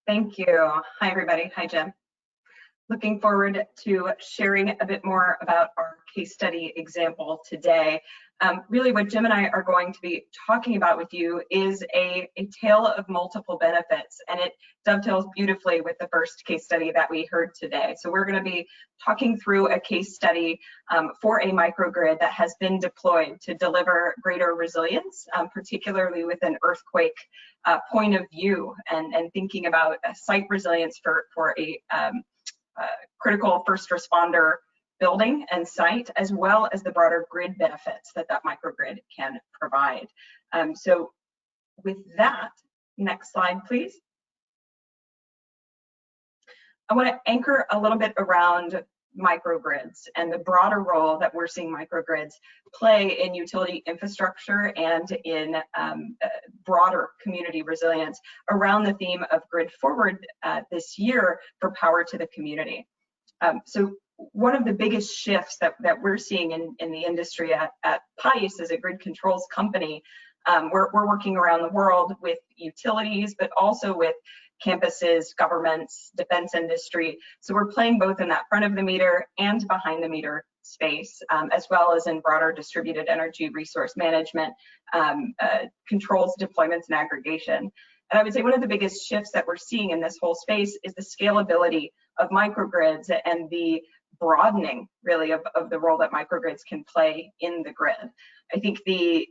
Thank you. Hi, everybody. Hi, Jim. Looking forward to sharing a bit more about our case study example today. Really what Jim and I are going to be talking about with you is a tale of multiple benefits, and it dovetails beautifully with the first case study that we heard today. So we're going to be talking through a case study for a microgrid that has been deployed to deliver greater resilience, particularly with an earthquake point of view, and thinking about site resilience for a critical first responder building and site, as well as the broader grid benefits that microgrid can provide. So with that, next slide, please. I want to anchor a little bit around microgrids and the broader role that we're seeing microgrids play in utility infrastructure and in broader community resilience around the theme of GridFWD this year for power to the community. So one of the biggest shifts that we're seeing in the industry at PXiSE as a grid controls company, we're working around the world with utilities, but also with campuses, governments, defense industry. So we're playing both in that front of the meter and behind the meter space, as well as in broader distributed energy resource management, controls, deployments, and aggregation. And I would say one of the biggest shifts that we're seeing in this whole space is the scalability of microgrids and the broadening, really, of the role that microgrids can play in the grid. I think the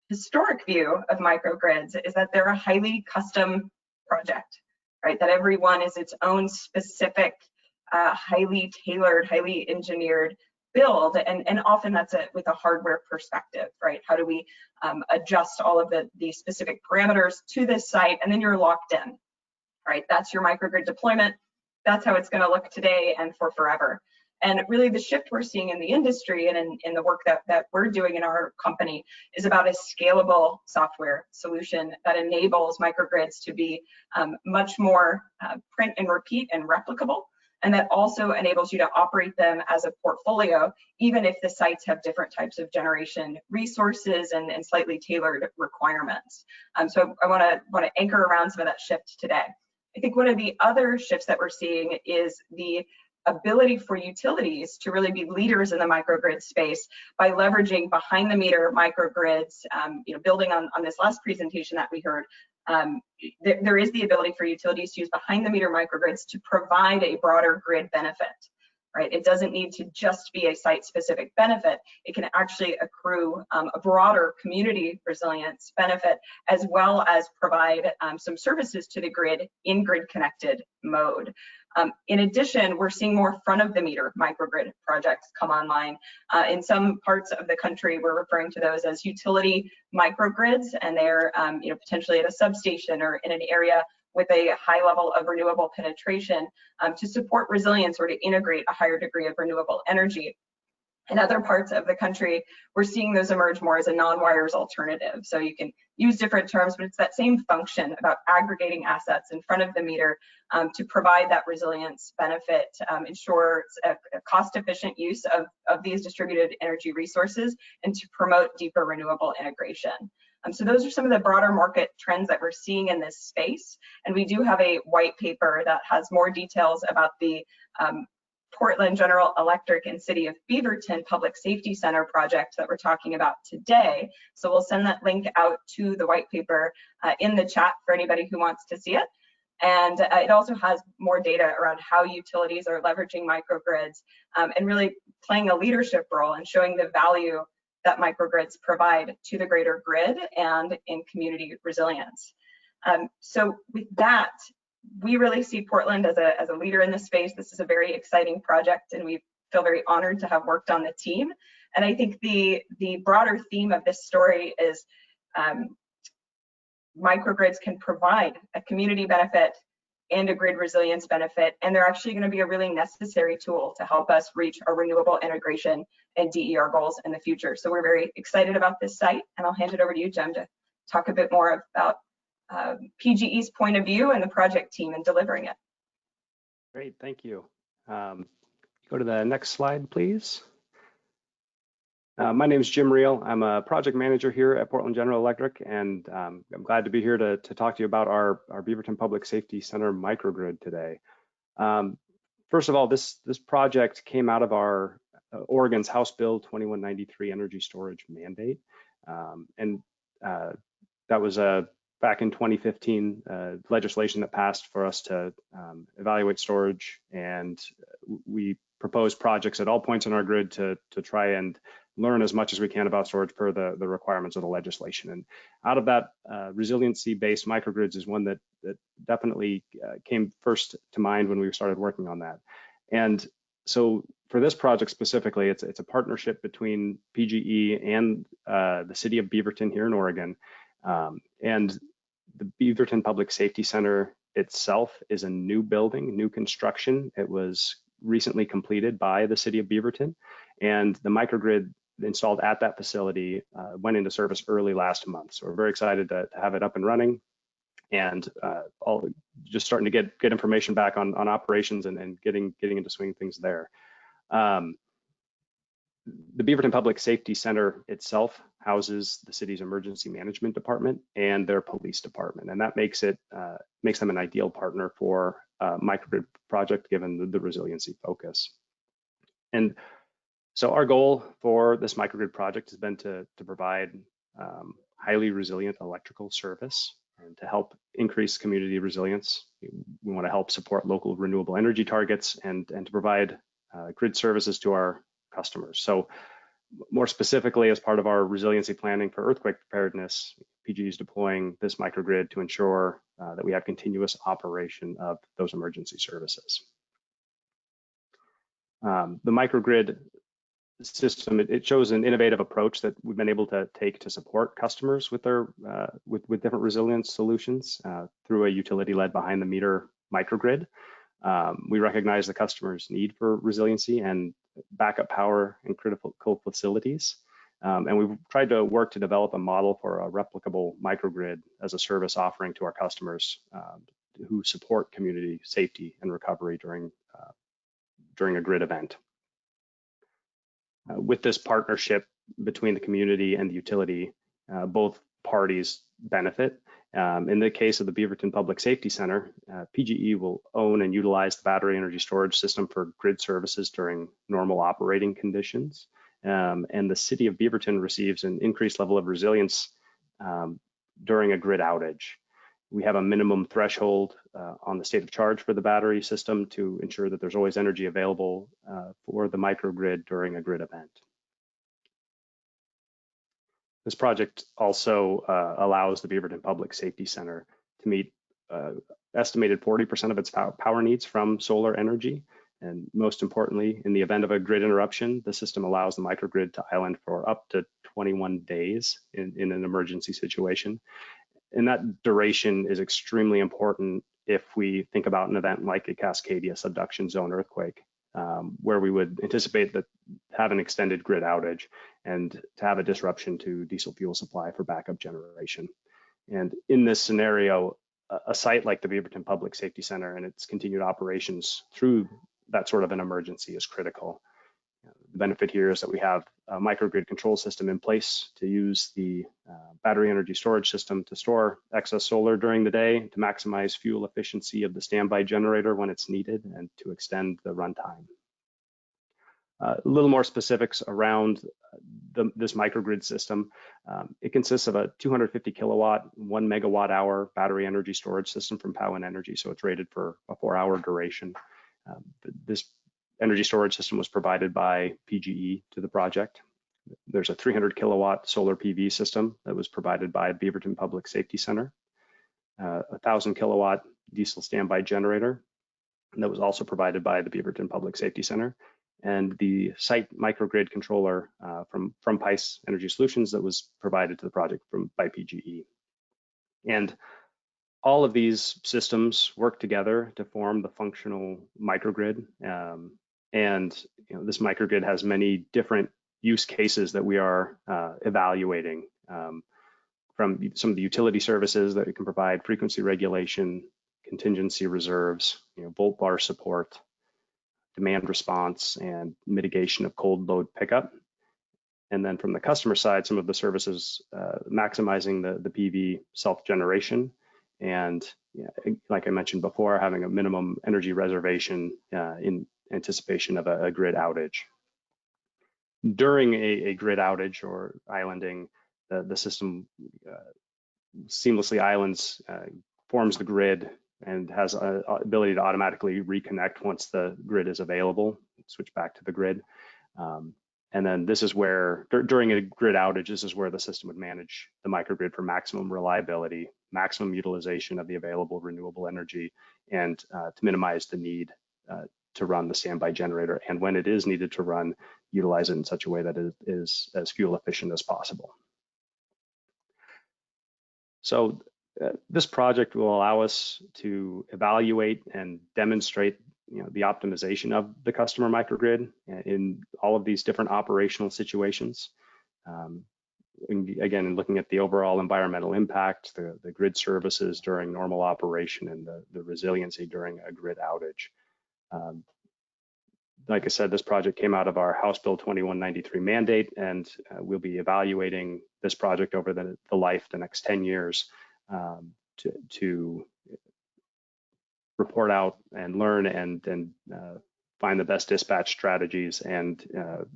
historic view of microgrids is that they're a highly custom project, right? That every one is its own specific, highly tailored, highly engineered build, and often that's with a hardware perspective, right? How do we adjust all of the specific parameters to this site, and then you're locked in, right? That's your microgrid deployment. That's how it's going to look today and for forever. And really the shift we're seeing in the industry and in the work that we're doing in our company is about a scalable software solution that enables microgrids to be much more print and repeat and replicable, and that also enables you to operate them as a portfolio, even if the sites have different types of generation resources and slightly tailored requirements. So I want to anchor around some of that shift today. I think one of the other shifts that we're seeing is the ability for utilities to really be leaders in the microgrid space by leveraging behind the meter microgrids. Building on this last presentation that we heard, there is the ability for utilities to use behind the meter microgrids to provide a broader grid benefit, right? It doesn't need to just be a site specific benefit. It can actually accrue a broader community resilience benefit, as well as provide some services to the grid in grid connected mode. In addition, we're seeing more front of the meter microgrid projects come online. In some parts of the country, we're referring to those as utility microgrids, and they're potentially at a substation or in an area with a high level of renewable penetration to support resilience or to integrate a higher degree of renewable energy. In other parts of the country, we're seeing those emerge more as a non-wires alternative. So you can use different terms, but it's that same function about aggregating assets in front of the meter to provide that resilience benefit, ensure a cost-efficient use of these distributed energy resources, and to promote deeper renewable integration. So those are some of the broader market trends that we're seeing in this space. And we do have a white paper that has more details about the Portland GeneralElectric and City of Beaverton Public Safety Center project that we're talking about today. So we'll send that link out to the white paper in the chat for anybody who wants to see it. And it also has more data around how utilities are leveraging microgrids and really playing a leadership role and showing the value that microgrids provide to the greater grid and in community resilience. So with that, we really see Portland as a leader in this space. This is a very exciting project, and we feel very honored to have worked on the team. And I think the broader theme of this story is microgrids can provide a community benefit and a grid resilience benefit, and they're actually going to be a really necessary tool to help us reach our renewable integration and DER goals in the future. So we're very excited about this site, and I'll hand it over to you, Jem, to talk a bit more about PGE's point of view and the project team in delivering it. Great, thank you. Go to the next slide, please. My name is Jim Riehl. I'm a project manager here at Portland General Electric, and I'm glad to be here to talk to you about our Beaverton Public Safety Center microgrid today. First of all, this project came out of our Oregon's House Bill 2193 energy storage mandate, and that was back in 2015 legislation that passed for us to evaluate storage, and we proposed projects at all points in our grid to try and learn as much as we can about storage per the requirements of the legislation. And out of that, resiliency-based microgrids is one that definitely came first to mind when we started working on that. And so for this project specifically, it's a partnership between PGE and the city of Beaverton here in Oregon. And the Beaverton Public Safety Center itself is a new building, new construction. It was recently completed by the city of Beaverton, and the microgrid installed at that facility went into service early last month. So we're very excited to have it up and running, and just starting to get information back on operations and getting into swing things there. The Beaverton Public Safety Center itself houses the city's emergency management department and their police department, and that makes them an ideal partner for a microgrid project given the resiliency focus. And so our goal for this microgrid project has been to provide highly resilient electrical service and to help increase community resilience. We want to help support local renewable energy targets and to provide grid services to our customers. So more specifically, as part of our resiliency planning for earthquake preparedness, PGE is deploying this microgrid to ensure that we have continuous operation of those emergency services. The microgrid system, it shows an innovative approach that we've been able to take to support customers with their with different resilience solutions through a utility-led behind-the-meter microgrid. We recognize the customer's need for resiliency and backup power in critical facilities, and we've tried to work to develop a model for a replicable microgrid as a service offering to our customers who support community safety and recovery during a grid event. With this partnership between the community and the utility, both parties benefit. In the case of the Beaverton Public Safety Center, PGE will own and utilize the battery energy storage system for grid services during normal operating conditions. And the city of Beaverton receives an increased level of resilience during a grid outage. We have a minimum threshold on the state of charge for the battery system to ensure that there's always energy available for the microgrid during a grid event. This project also allows the Beaverton Public Safety Center to meet estimated 40% of its power needs from solar energy. And most importantly, in the event of a grid interruption, the system allows the microgrid to island for up to 21 days in an emergency situation. And that duration is extremely important if we think about an event like a Cascadia subduction zone earthquake, where we would anticipate that have an extended grid outage and to have a disruption to diesel fuel supply for backup generation. And in this scenario, a site like the Beaverton Public Safety Center and its continued operations through that sort of an emergency is critical. The benefit here is that we have a microgrid control system in place to use the battery energy storage system to store excess solar during the day to maximize fuel efficiency of the standby generator when it's needed and to extend the runtime. A little more specifics around this microgrid system. It consists of a 250 kilowatt, 1 megawatt hour battery energy storage system from Powin Energy, so it's rated for a 4-hour duration. This energy storage system was provided by PGE to the project. There's a 300 kilowatt solar PV system that was provided by Beaverton Public Safety Center, a 1,000 kilowatt diesel standby generator that was also provided by the Beaverton Public Safety Center, and the site microgrid controller from PXiSE Energy Solutions that was provided to the project by PGE. And all of these systems work together to form the functional microgrid. And this microgrid has many different use cases that we are evaluating, from some of the utility services that we can provide, frequency regulation, contingency reserves, volt bar support, demand response, and mitigation of cold load pickup. And then from the customer side, some of the services maximizing the PV self-generation, and like I mentioned before, having a minimum energy reservation in anticipation of a grid outage. During a grid outage or islanding, the system seamlessly islands, forms the grid, and has an ability to automatically reconnect once the grid is available, switch back to the grid. And then this is where, during a grid outage, this is where the system would manage the microgrid for maximum reliability, maximum utilization of the available renewable energy, and to minimize the need to run the standby generator. And when it is needed to run, utilize it in such a way that it is as fuel efficient as possible. So this project will allow us to evaluate and demonstrate the optimization of the customer microgrid in all of these different operational situations. Again, looking at the overall environmental impact, the grid services during normal operation, and the resiliency during a grid outage. Like I said, this project came out of our House Bill 2193 mandate, and we'll be evaluating this project over the next 10 years to report out and learn and find the best dispatch strategies, and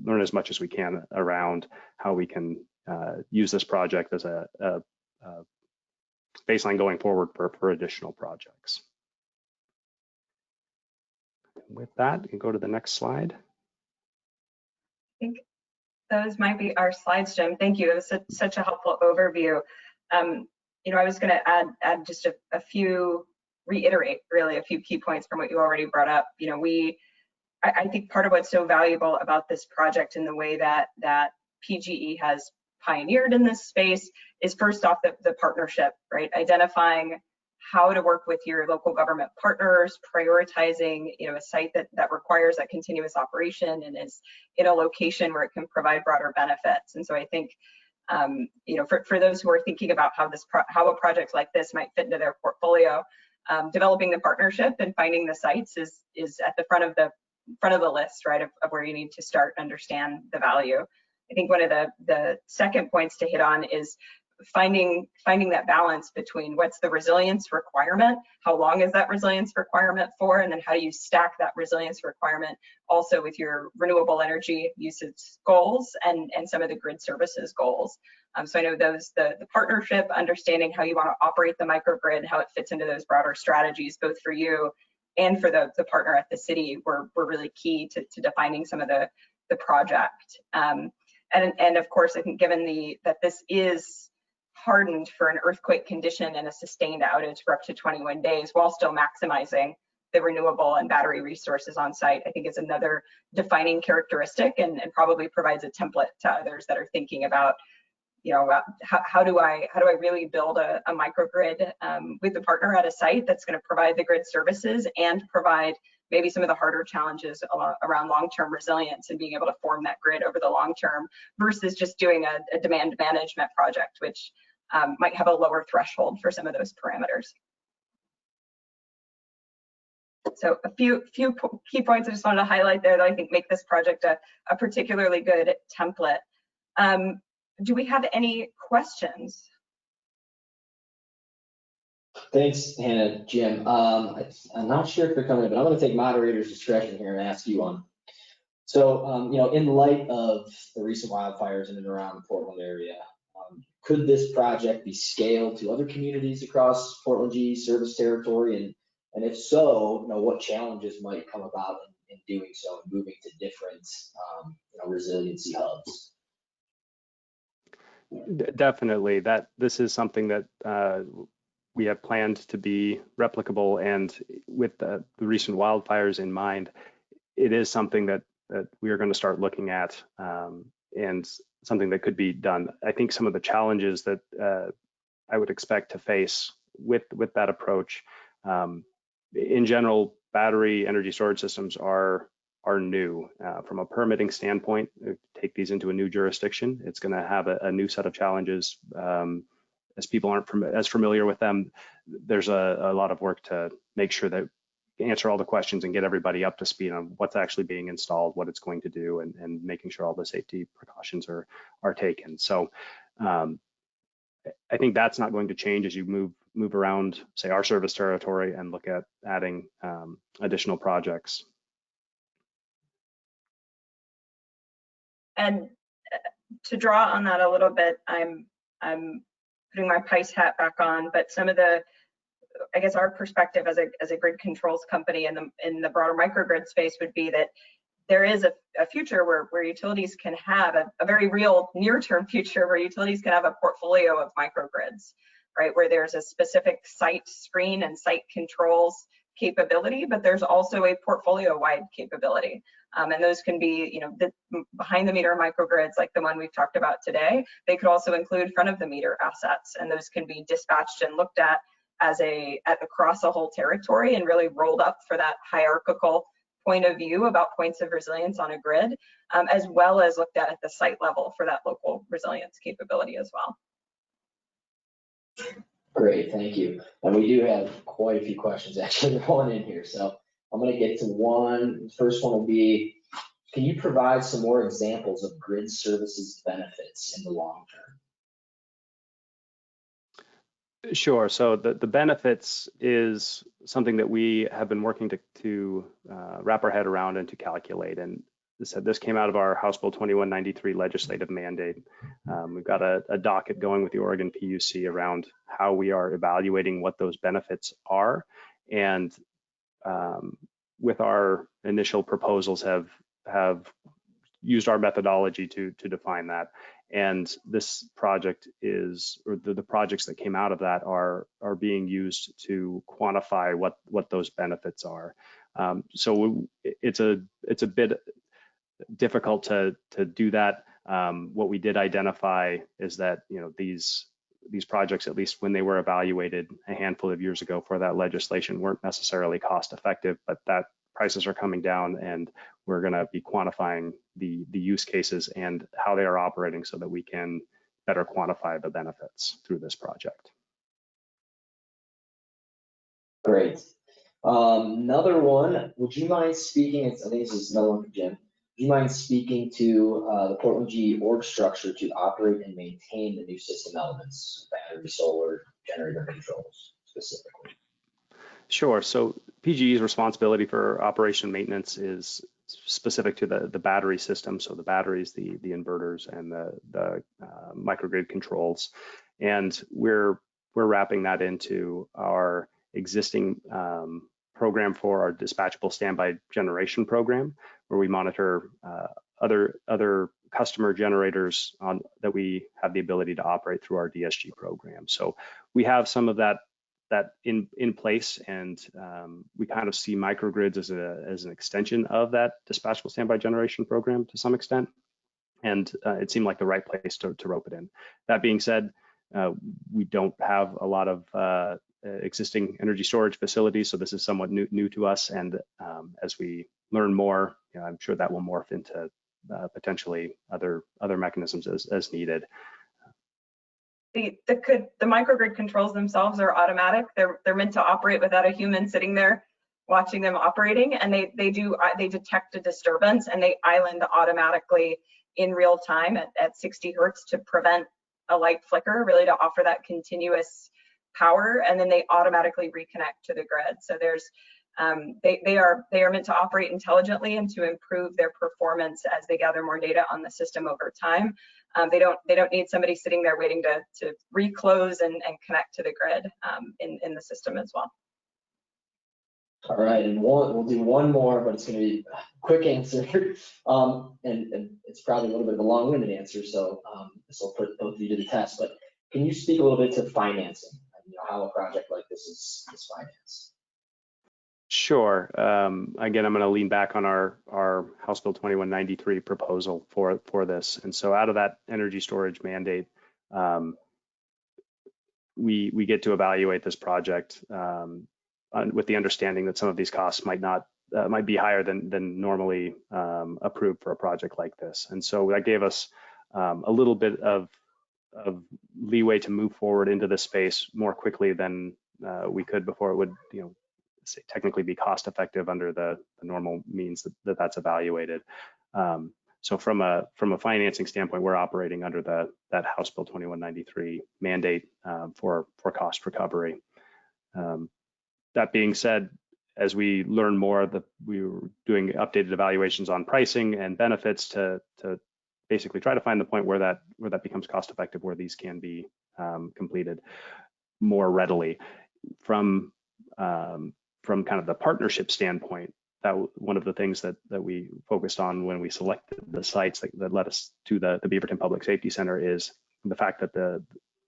learn as much as we can around how we can use this project as a baseline going forward for additional projects. With that, you can go to the next slide. I think those might be our slides, Jim. Thank you. It was such a helpful overview. I was going to add just a few, reiterate really a few key points from what you already brought up. I think part of what's so valuable about this project and the way that PGE has pioneered in this space is, first off, the partnership, right? Identifying how to work with your local government partners, prioritizing a site that requires that continuous operation and is in a location where it can provide broader benefits. And so I think for those who are thinking about how a project like this might fit into their portfolio, developing the partnership and finding the sites is at the front of the list, right, of where you need to start and understand the value. I think one of the second points to hit on is finding that balance between what's the resilience requirement, how long is that resilience requirement for, and then how do you stack that resilience requirement also with your renewable energy usage goals and some of the grid services goals. So I know the partnership, understanding how you want to operate the microgrid, how it fits into those broader strategies, both for you and for the partner at the city, were really key to defining some of the project. And of course, I think given that this is hardened for an earthquake condition and a sustained outage for up to 21 days while still maximizing the renewable and battery resources on site, I think is another defining characteristic, and probably provides a template to others that are thinking about, how do I really build a microgrid with a partner at a site that's going to provide the grid services and provide maybe some of the harder challenges around long-term resilience and being able to form that grid over the long term, versus just doing a demand management project, which might have a lower threshold for some of those parameters. So a few key points I just wanted to highlight there that I think make this project a particularly good template. Do we have any questions? Thanks, Hannah, Jim. I'm not sure if they're coming, but I'm going to take moderator's discretion here and ask you one. So, in light of the recent wildfires in and around the Portland area, could this project be scaled to other communities across Portland GE service territory? And if so, what challenges might come about in doing so and moving to different resiliency hubs? Definitely, this is something that we have planned to be replicable, and with the recent wildfires in mind, it is something that we are going to start looking at, and something that could be done. I think some of the challenges that I would expect to face with that approach, in general, battery energy storage systems are new. From a permitting standpoint, take these into a new jurisdiction, it's going to have a new set of challenges. As people aren't as familiar with them, there's a lot of work to make sure that answer all the questions and get everybody up to speed on what's actually being installed, what it's going to do, and making sure all the safety precautions are taken. So I think that's not going to change as you move around, say, our service territory and look at adding additional projects. And to draw on that a little bit, I'm putting my PXiSE hat back on, but some of the, I guess our perspective as a grid controls company in the broader microgrid space would be that there is a future where utilities can have a very real near-term future where utilities can have a portfolio of microgrids, right? Where there's a specific site screen and site controls capability, but there's also a portfolio-wide capability. And those can be, the behind the meter microgrids like the one we've talked about today. They could also include front of the meter assets, and those can be dispatched and looked at across a whole territory and really rolled up for that hierarchical point of view about points of resilience on a grid, as well as looked at the site level for that local resilience capability as well. Great, thank you. And we do have quite a few questions actually rolling in here. So I'm going to get to one. The first one will be, can you provide some more examples of grid services benefits in the long term? Sure. So the benefits is something that we have been working to wrap our head around and to calculate. And this came out of our House Bill 2193 legislative mandate. We've got a docket going with the Oregon PUC around how we are evaluating what those benefits are. And with our initial proposals have used our methodology to define that. And this project or the projects that came out of that are being used to quantify what those benefits are. So it's a bit difficult to do that. What we did identify is that these projects, at least when they were evaluated a handful of years ago for that legislation, weren't necessarily cost effective, but that prices are coming down, and we're going to be quantifying the use cases and how they are operating so that we can better quantify the benefits through this project. Great. Another one, would you mind speaking, I think this is another one for Jim. Would you mind speaking to the Portland GE org structure to operate and maintain the new system elements, battery, solar, generator controls specifically? Sure. So PGE's responsibility for operation and maintenance is specific to the battery system. So the batteries, the inverters, and the microgrid controls. And we're wrapping that into our existing program for our dispatchable standby generation program, where we monitor other customer generators that we have the ability to operate through our DSG program. So we have some of that in place, and we kind of see microgrids as an extension of that dispatchable standby generation program to some extent, and it seemed like the right place to rope it in. That being said, we don't have a lot of existing energy storage facilities, so this is somewhat new to us, and as we learn more, I'm sure that will morph into potentially other mechanisms as needed. The microgrid controls themselves are automatic. They're meant to operate without a human sitting there watching them operating, and they detect a disturbance and they island automatically in real time at 60 hertz to prevent a light flicker, really to offer that continuous power, and then they automatically reconnect to the grid. So there's they are meant to operate intelligently and to improve their performance as they gather more data on the system over time. They don't need somebody sitting there waiting to reclose and connect to the grid in the system as well. All right, and we'll do one more, but it's going to be a quick answer, and it's probably a little bit of a long-winded answer, so this will put both of you to the test. But can you speak a little bit to financing? How a project like this is financed? Sure. Again, I'm going to lean back on our House Bill 2193 proposal for this. And so out of that energy storage mandate, we get to evaluate this project with the understanding that some of these costs might be higher than normally approved for a project like this. And so that gave us a little bit of leeway to move forward into this space more quickly than we could before. It would, technically be cost effective under the normal means that's evaluated. So from a financing standpoint, we're operating under that House Bill 2193 mandate for cost recovery. That being said, as we learn more, we were doing updated evaluations on pricing and benefits to basically try to find the point where that becomes cost effective, where these can be completed more readily. From kind of the partnership standpoint, that one of the things that we focused on when we selected the sites that led us to the Beaverton Public Safety Center is the fact that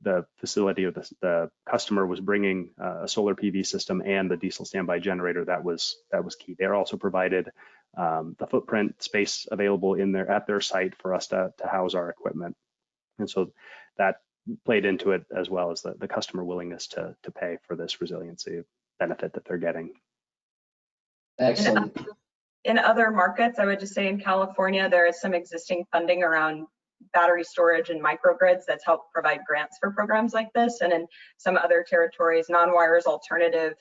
the facility or the customer was bringing a solar PV system and the diesel standby generator. That was key. They're also provided the footprint space available at their site for us to house our equipment, and so that played into it, as well as the customer willingness to pay for this resiliency benefit that they're getting. Excellent. In other markets, I would just say in California, there is some existing funding around battery storage and microgrids that's helped provide grants for programs like this. And in some other territories, non-wires alternative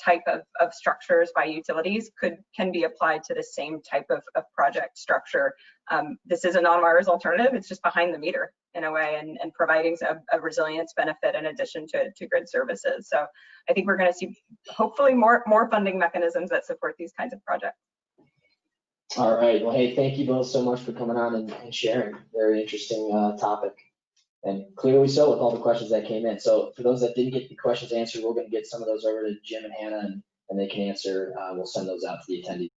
type of structures by utilities can be applied to the same type of project structure. This is a non-wires alternative. It's just behind the meter in a way, and providing a resilience benefit in addition to grid services. So I think we're going to see hopefully more funding mechanisms that support these kinds of projects. All right. Well, hey, thank you both so much for coming on and sharing. Very interesting topic, and clearly so with all the questions that came in. So for those that didn't get the questions answered, we're going to get some of those over to Jim and Hannah, and they can answer. We'll send those out to the attendees.